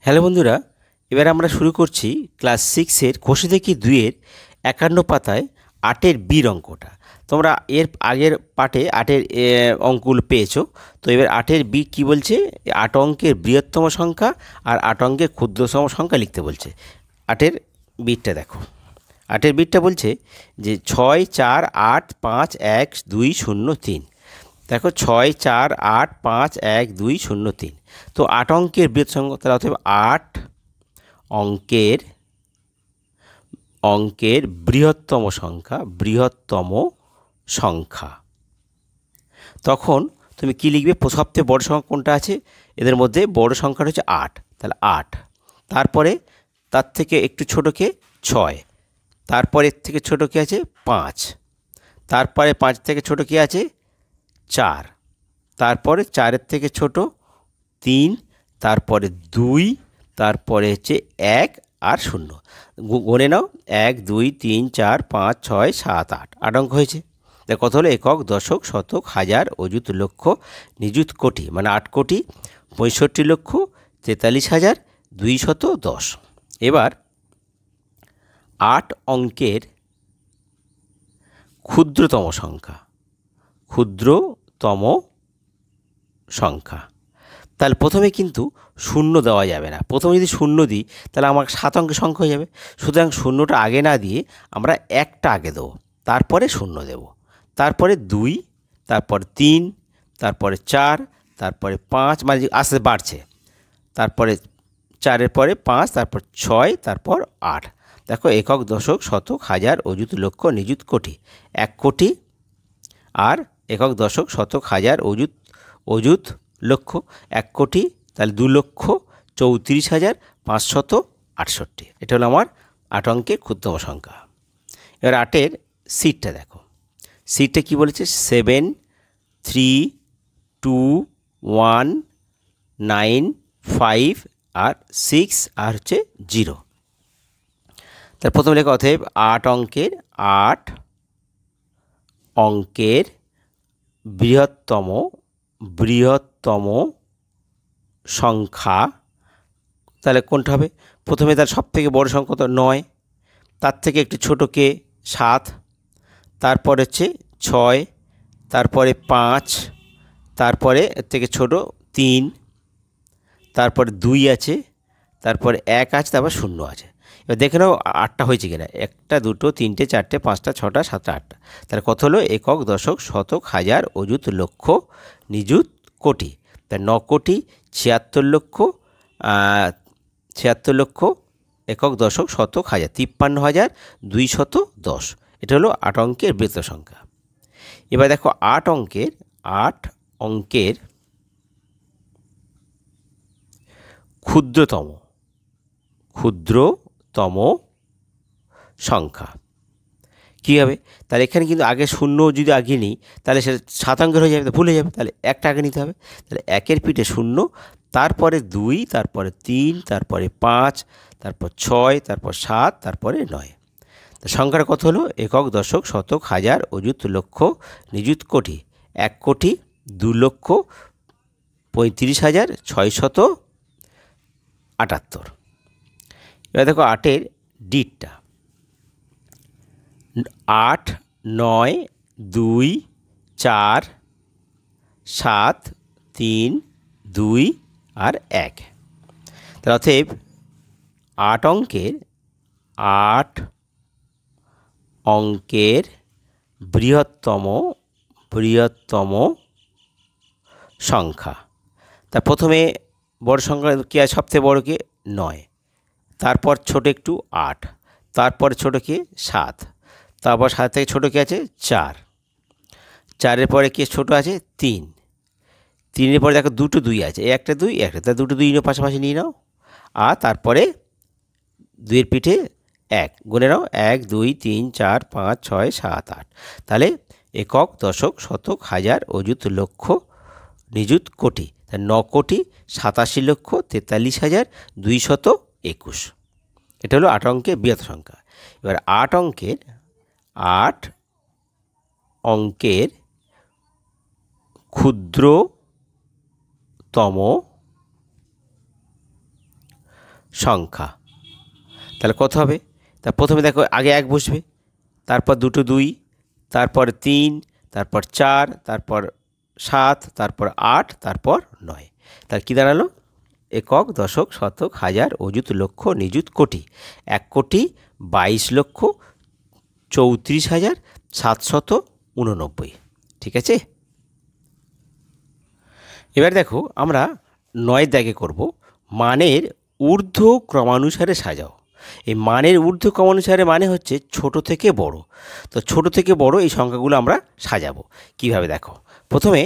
Hello বন্ধুরা, এবার আমরা শুরু করছি ক্লাস 6-এর কোষে দেখি 2-এর 51 পাতায় 8-এর বির অঙ্কটা। তোমরা এর আগের পাঠে 8-এর অঙ্কগুলো পেয়েছো। তো এবার 8-এর বি কী বলছে? 8 অঙ্কের বৃহত্তম সংখ্যা আর 8 অঙ্কের ক্ষুদ্রতম সংখ্যা লিখতে বলছে। 8-এর বিটটা দেখো। 8-এর বিটটা বলছে যে 6 4 8 5 1 2 0 3। দেখো 6 4 8 5 1 2 0 3। তো 8 অঙ্কের বৃহৎ সংখ্যা, তাহলে অতএব 8 অঙ্কের বৃহত্তম সংখ্যা। তখন তুমি কি লিখবে? সবচেয়ে বড় সংখ্যা কোনটা আছে এদের মধ্যে? বড় সংখ্যাটা হচ্ছে 8, তাহলে 8। তারপরে তার থেকে একটু ছোট কে 6, তারপরে এর থেকে ছোট কে আছে 5, তারপরে 5 থেকে ছোট কে আছে 4, তারপরে 4-এর থেকে ছোট 3, তারপরে 2, তারপরে হচ্ছে 1 আর 0। গণে নাও 1 2 3 4 5 6 7 8। 8 অঙ্ক হয়েছে। দেখ কত হলো? একক, দশক, শতক, হাজার, অযুত, লক্ষ, নিযুত, কোটি। মানে 8 কোটি 65 লক্ষ 43 হাজার 210। এবার 8 অঙ্কের ক্ষুদ্রতম সংখ্যা। তাহলে প্রথমে কিন্তু শূন্য দেওয়া যাবে না। প্রথমে যদি শূন্য দিই তাহলে আমার 7 অঙ্কের সংখ্যা হয়ে যাবে। সুতরাং শূন্যটা আগে না দিয়ে আমরা একটা আগে দেবো, তারপরে শূন্য দেব, তারপরে 2, তারপরে 3, তারপরে 4, তারপরে 5, মানে আস্তে বাড়ছে, তারপরে 4-এর পরে 5, তারপর 6, তারপর 8। দেখো একক, দশক, শতক, হাজার, অযুত, লক্ষ, নিযুত, কোটি। 1 কোটি আর একক, দশক, শতক, হাজার, অযুত, লক্ষ। 1 কোটি, তাহলে 2,34,568। এটা হলো আমার 8 অঙ্কের ক্ষুদ্রতম সংখ্যা। এবার 8-এর সিটটা দেখো। সিটটা কি বলেছে? 7 3 2 1 9 5 আর 6 আর হচ্ছে 0। তার প্রথমে লেখা অতএব 8 অঙ্কের বৃহত্তম সংখ্যা। তাহলে কোনটা হবে? প্রথমে তার সব থেকে বড় সংখ্যা তো 9, তার থেকে একটু ছোটো কে 7, তারপর হচ্ছে 6, তারপরে 5, তারপরে এর থেকে ছোট 3, তারপরে 2 আছে, তারপরে 1 আছে, তারপর 0 আছে। এবার দেখে নাও 8টা হয়েছে কিনা। 1 2 3 4 5 6 7 8। তাহলে কত হলো? একক, দশক, শতক, হাজার, অযুত, লক্ষ, নিযুত, কোটি। তাই 9 কোটি 76 লক্ষ একক, দশক, শতক, হাজার, 53,210। এটা হলো 8 অঙ্কের বৃহত্তম সংখ্যা। এবার দেখো 8 অঙ্কের ক্ষুদ্রতম সংখ্যা কী হবে? তাহলে এখানে কিন্তু আগে শূন্য যদি আগে নিই তাহলে সেটা 7 অঙ্কের হয়ে যাবে, ভুলে যাবে। তাহলে একটা আগে নিতে হবে। তাহলে 1-এর পিঠে 0, তারপরে 2, তারপরে 3, তারপরে 5, তারপর 6, তারপর 7, তারপরে 9। তো সংখ্যাটা কত হলো? একক, দশক, শতক, হাজার, অযুত, লক্ষ, নিযুত, কোটি। 1 কোটি 2,35,678। এবার দেখো 8-এর ডিটটা 8 9 2 4 7 3 2 আর 1। তাহলে অতএব 8 অঙ্কের বৃহত্তম সংখ্যা। তা প্রথমে বড় সংখ্যা কে আছে? সবথেকে বড় কে? 9, তারপর ছোট একটু 8, তারপর ছোট কে 7, তারপর 7 থেকে ছোট কে আছে 4, 4-এর পরে কে ছোট আছে 3, 3-এর পরে দেখো 2 2 আছে, একটা 2 একটা, তা 2 2 পাশাপাশি নিয়ে নাও। আর তারপরে 2-এর পিঠে 1 গুনে নাও, 1 2 3 4 5 6 7 8। তাহলে একক, দশক, শতক, হাজার, অযুত, লক্ষ, নিযুত, কোটি। 9 কোটি 87,43,221। এটা হলো 8 অঙ্কের বৃহৎ সংখ্যা। এবার 8 অঙ্কের ক্ষুদ্রতম সংখ্যা। তাহলে কত হবে? তা প্রথমে দেখো আগে 1 বসবে, তারপর দুটো 2, তারপর 3, তারপর 4, তারপর 7, তারপর 8, তারপর 9। তার কী দাঁড়ালো? একক, দশক, শতক, হাজার, অযুত, লক্ষ, নিযুত, কোটি। 1,22,34,789। ঠিক আছে? এবার দেখো আমরা 9 দাগে করব মানের ঊর্ধ্ব ক্রমানুসারে সাজাও। এই মানের ঊর্ধ্ব ক্রমানুসারে মানে হচ্ছে ছোট থেকে বড়। তো ছোট থেকে বড় এই সংখ্যাগুলো আমরা সাজাবো কিভাবে দেখো। প্রথমে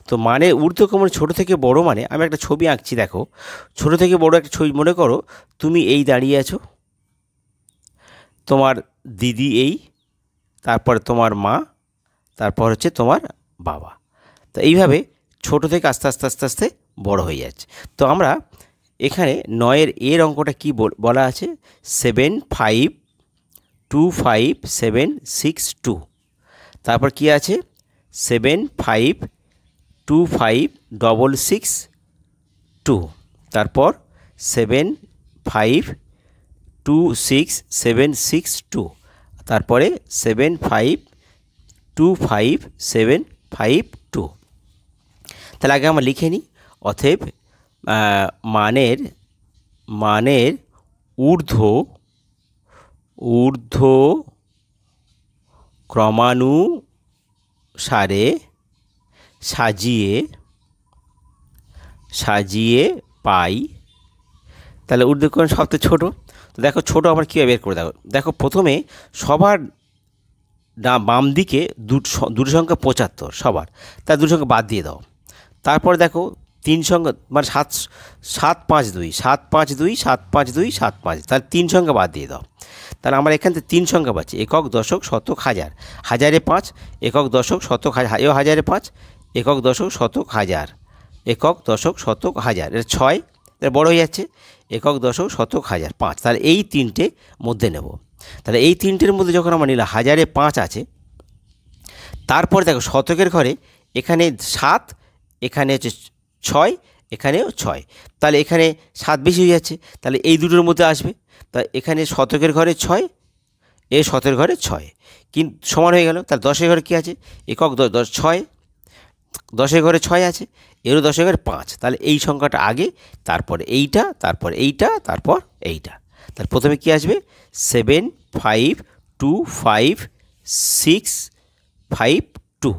তো মানের ঊর্ধ্বক্রমণ ছোট থেকে বড় মানে আমি একটা ছবি আঁকছি। দেখো ছোট থেকে বড় একটা ছবি মনে করো তুমি এই দাঁড়িয়ে আছো, তোমার দিদি এই, তারপর তোমার মা, তারপর হচ্ছে তোমার বাবা। তো এইভাবে ছোট থেকে আস্তে আস্তে আস্তে আস্তে বড় হয়ে যাচ্ছে। তো আমরা এখানে 9-এর এর অঙ্কটা কি বলা আছে? 7525762। তারপর কি আছে? 7525662। তারপর 7526762। তারপরে 7525752। তাহলে আগে আমরা লিখে নিই। অতএব মানের ঊর্ধ্ব ক্রমানুসারে সাজিয়ে পাই। তাহলে ঊর্ধ্বক্রম সবচেয়ে ছোট। তো দেখো ছোট আবার কীভাবে বের করে দেখো। দেখো প্রথমে সবার বাম দিকে দুটো সংখ্যা 75 সবার, তার দুটো সংখ্যা বাদ দিয়ে দাও। তারপর দেখো 3 সংখ্যা মানে 752 752 752 752, তাহলে 3 সংখ্যা বাদ দিয়ে দাও। তাহলে আমরা এখান থেকে 3 সংখ্যা পাচ্ছি, একক, দশক, শতক, হাজার। হাজারে 5, একক, দশক, শতক, হাজার। এও হাজারে 5, একক, দশক, শতক, হাজার। একক, দশক, শতক, হাজার। এটা 6, এটা বড় হয়ে যাচ্ছে। একক, দশক, শতক, হাজার, 5। তাহলে এই 3টে মধ্যে নেব। তাহলে এই 3টের মধ্যে যখন আমরা নিলাম হাজারে 5 আছে, তারপরে দেখো শতকের ঘরে এখানে 7, এখানে হচ্ছে 6, এখানেও 6। তাহলে এখানে 7 বেশি হয়ে যাচ্ছে, তাহলে এই দুটোর মধ্যে আসবে। তা এখানে শতকের ঘরে 6, এ শতকের ঘরে 6, কিন্তু সমান হয়ে গেল। তাহলে 10-এর ঘরে কী আছে? একক, 10, 6, 10-এর ঘরে 6 আছে, এরও 10-এর ঘরে 5। তাহলে এই সংখ্যাটা আগে, তারপরে এইটা, তারপর এইটা, তারপর এইটা। তাহলে প্রথমে কি আসবে? 7525652।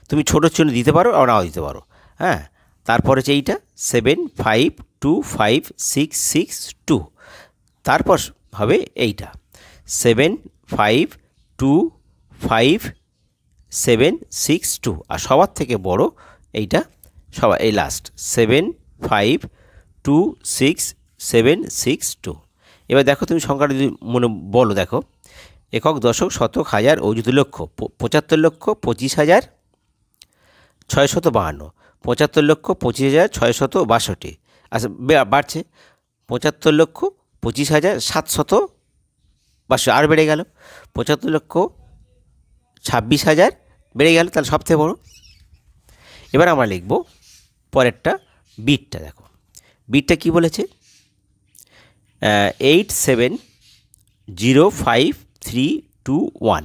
তুমি ছোটো চিহ্ন দিতে পারো আর নাও দিতে পারো। হ্যাঁ, তারপর হচ্ছে এইটা 7525662। তারপর হবে এইটা 7525762। আর সবার থেকে বড় এইটা, সবার এই লাস্ট 7526762। এবার দেখো তুমি সংখ্যাটা যদি মনে বলো, দেখো একক, দশক, শতক, হাজার, অযুত, লক্ষ। 75,25,652। 75,25,662। আচ্ছা বাড়ছে 75,25,752। আর বেড়ে গেল 75,26,000 বেড়ে গেল। তাহলে সবথেকে বড়। এবার আমরা লিখব পরেরটা, বিটটা। দেখো বিটটা কি বলেছে? 870531।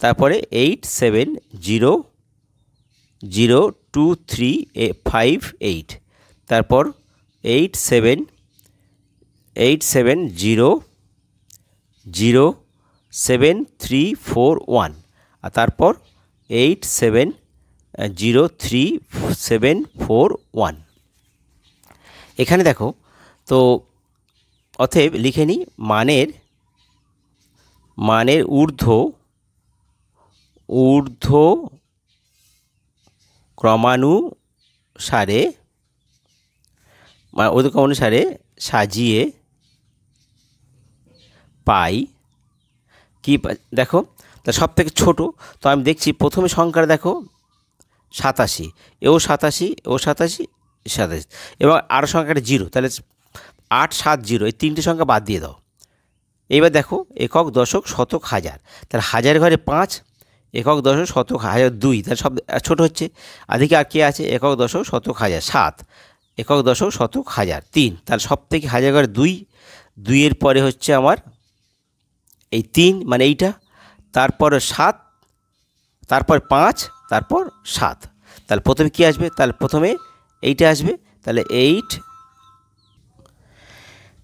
তারপরে 87002358। তারপর 87800731। আর তারপর 87034741। এখানে দেখো তো অতএব লিখে নিই মানের ঊর্ধ্ব ক্রমানুসারে সাজিয়ে পাই। কি দেখো, তা সব থেকে ছোটো। তো আমি দেখছি প্রথমে সংখ্যাটা দেখো 87, এও 87, ও 87, 87, এবং আরও সংখ্যাটা 0। তাহলে 870, এই 3টে সংখ্যা বাদ দিয়ে দাও। এবার দেখো একক, দশক, শতক, হাজার। তাহলে হাজারের ঘরে 5, একক, দশক, শতক, হাজার 2। তাহলে সব ছোটো হচ্ছে। আদিকে আর কে আছে? একক, দশক, শতক, হাজার 7। একক দশক শতক হাজার 3, তাহলে সব থেকে হাজার ঘরে 2, 2-এর পরে হচ্ছে আমার এই 3 মানে এইটা, তারপরে 7, তারপর 5, তারপর 7। তাহলে প্রথমে কি আসবে? তাহলে প্রথমে এইটা আসবে, তাহলে 8।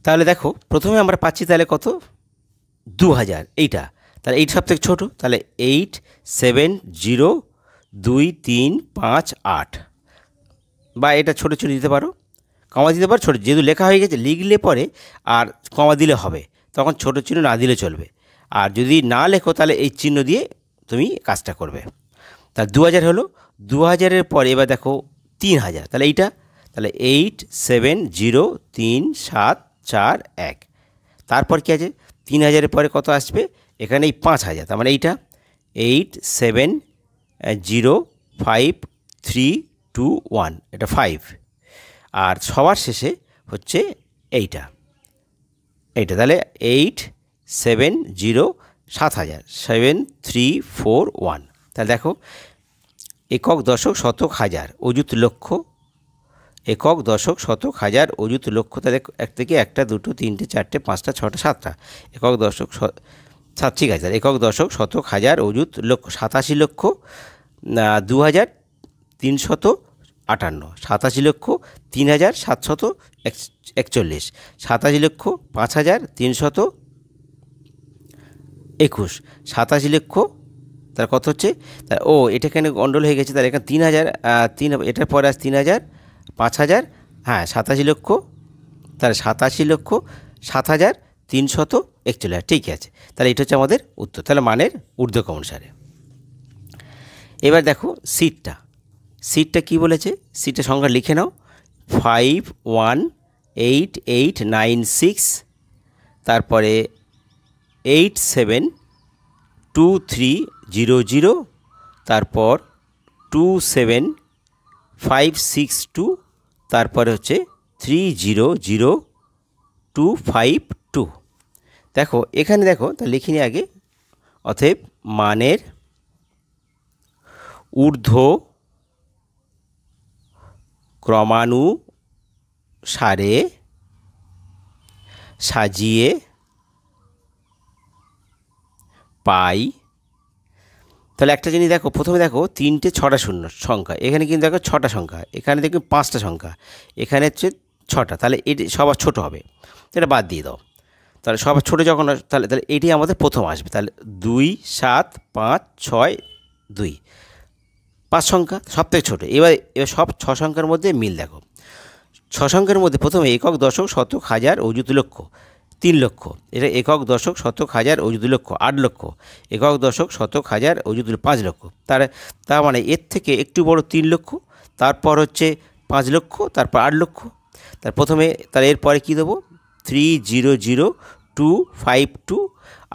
তাহলে দেখো প্রথমে আমরা পাচ্ছি তাহলে কত? 2000, এইটা। তাহলে এইটা সব থেকে ছোটো, তাহলে 8, 7, 0, 2, 3, 5, 8, বা এটা ছোটো ছোটো দিতে পারো, কমা দিতে পারো ছোটো, যেহেতু লেখা হয়ে গেছে লিখলে পরে আর কমা দিলে হবে, তখন ছোটো চিহ্ন না দিলে চলবে। আর যদি না লেখো তাহলে এই চিহ্ন দিয়ে তুমি কাজটা করবে। তাহলে 2000 হলো, 2000-এর পরে এবার দেখো 3000, তাহলে এইটা, তাহলে 8, 7, 0, 3, 7, 4, 1। তারপর কি আছে? 3000-এর পরে কত আসবে? এখানে এই 5000, তার মানে এইটা 8, 7, 0, 5, 3, 2, 1, এটা 5। আর সবার শেষে হচ্ছে এইটা, তাহলে 8, 7, 0, 7000, 7, 3, 4, 1। তাহলে দেখো একক দশক শতক হাজার অযুত লক্ষ, একক দশক শতক হাজার অযুত লক্ষ, তাহলে এক থেকে 1, 2, 3, 4, 5, 6, 7টা একক দশক 7, ঠিক আছে। একক দশক শতক হাজার অযুত লক্ষ 87 লক্ষ 2358, 87 লক্ষ 3741, 87 লক্ষ 5321, 87 লক্ষ, তার কত হচ্ছে? ও এটা এখানে গন্ডল হয়ে গেছে, তাহলে এখানে 3000, এটার পরে আস 3000, 5000, হ্যাঁ 87 লক্ষ, তাহলে 87 লক্ষ 7341, ঠিক আছে। তাহলে এটা হচ্ছে আমাদের উত্তর, তাহলে মানের ঊর্ধ্বক্রম অনুসারে। এবার দেখো সিটটা কি বলেছে? সিটটা সংখ্যা লিখে নাও, 518896, তারপরে 872300, তারপর 27562, তারপরে হচ্ছে 300252। দেখো এখানে দেখো, তা লিখিনি আগে, অতএব মানের ঊর্ধ্ব ক্রমানুসারে সাজিয়ে পাই। তাহলে একটা জিনিস দেখো, প্রথমে দেখো 3টে 6টা শূন্য সংখ্যা, এখানে কিন্তু দেখো 6টা সংখ্যা, এখানে দেখো 5টা সংখ্যা, এখানে হচ্ছে 6টা, তাহলে এটি সবার ছোট হবে, এটা বাদ দিয়ে দাও। তাহলে সবার ছোটো যখন, তাহলে এটি আমাদের প্রথম আসবে, তাহলে 2, 7, 5, 6, 2, 5 সংখ্যা সব থেকে ছোটো। এবার সব 6 সংখ্যার মধ্যে মিল দেখো, 6 সংখ্যার মধ্যে প্রথমে একক দশক শতক হাজার অযুত লক্ষ 3 লক্ষ, এটা একক দশক শতক হাজার অযুত লক্ষ 8 লক্ষ, একক দশক শতক হাজার অযুত 5 লক্ষ। তার মানে এর থেকে একটু বড় 3 লক্ষ, তারপর হচ্ছে 5 লক্ষ, তারপর 8 লক্ষ। তার প্রথমে, তাহলে এরপরে কী দেবো? 300252,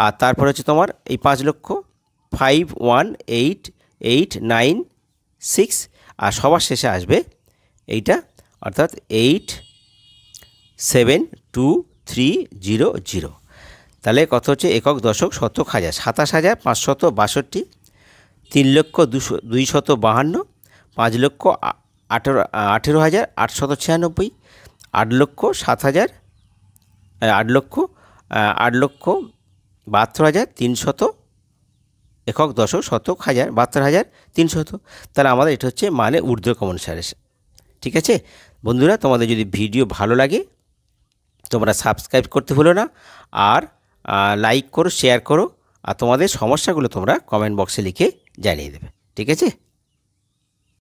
আর তারপর হচ্ছে তোমার এই 5 লক্ষ 518896, আর সবার শেষে আসবে এইটা, অর্থাৎ 872300। তাহলে কত হচ্ছে? একক দশক শতক হাজার 27562, 3 লক্ষ 252, 5 লক্ষ 18,896, 8 লক্ষ 7,000, 8 লক্ষ 72,300, একক দশক শতক হাজার 72,300। তাহলে আমাদের এটা হচ্ছে মানে ঊর্ধ্বক্রম অনুসারে, ঠিক আছে। বন্ধুরা, তোমাদের যদি ভিডিও ভালো লাগে তোমরা সাবস্ক্রাইব করতে ভুলো না, আর লাইক করো, শেয়ার করো, আর তোমাদের সমস্যাগুলো তোমরা কমেন্ট বক্সে লিখে জানিয়ে দেবে, ঠিক আছে।